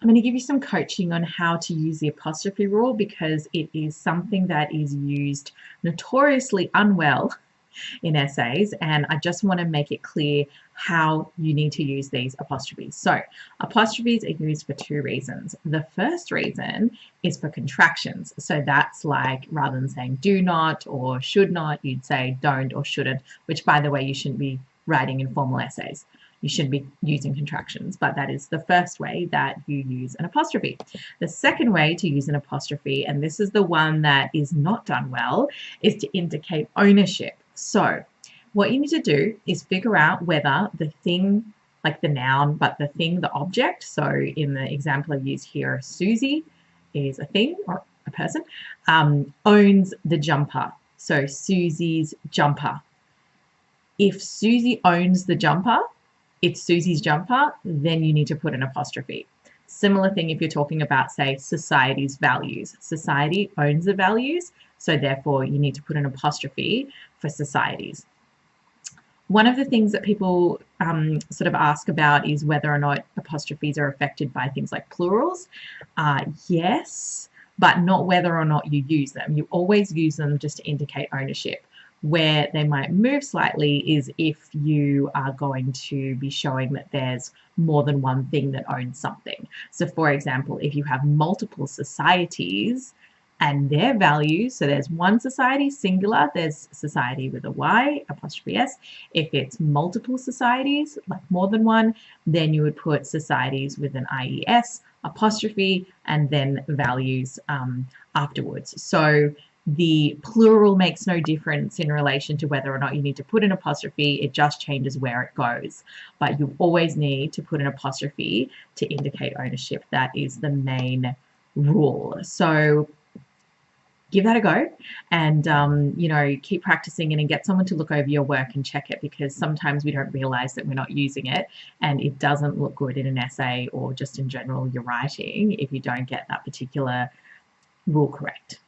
going to give you some coaching on how to use the apostrophe rule because it is something that is used notoriously unwell in essays, and I just want to make it clear how you need to use these apostrophes. So apostrophes are used for two reasons. The first reason is for contractions. So that's like, rather than saying do not or should not, you'd say don't or shouldn't, which, by the way, you shouldn't be writing in formal essays. You shouldn't be using contractions, but that is the first way that you use an apostrophe. The second way to use an apostrophe, and this is the one that is not done well, is to indicate ownership. So what you need to do is figure out whether the thing, like the noun, but the thing, the object, so in the example I use here, Susie is a thing or a person, owns the jumper. So Susie's jumper. If Susie owns the jumper, it's Susie's jumper, then you need to put an apostrophe. Similar thing if you're talking about, say, society's values. Society owns the values, so therefore you need to put an apostrophe for societies. One of the things that people sort of ask about is whether or not apostrophes are affected by things like plurals. Yes, but not whether or not you use them. You always use them just to indicate ownership. Where they might move slightly is if you are going to be showing that there's more than one thing that owns something. So for example, if you have multiple societies and their values, so there's one society, singular, there's society with a Y, apostrophe S. If it's multiple societies, like more than one, then you would put societies with an IES, apostrophe, and then values afterwards. So the plural makes no difference in relation to whether or not you need to put an apostrophe. It just changes where it goes. But you always need to put an apostrophe to indicate ownership. That is the main rule. So give that a go and, keep practicing it and get someone to look over your work and check it, because sometimes we don't realize that we're not using it and it doesn't look good in an essay or just in general your writing if you don't get that particular rule correct.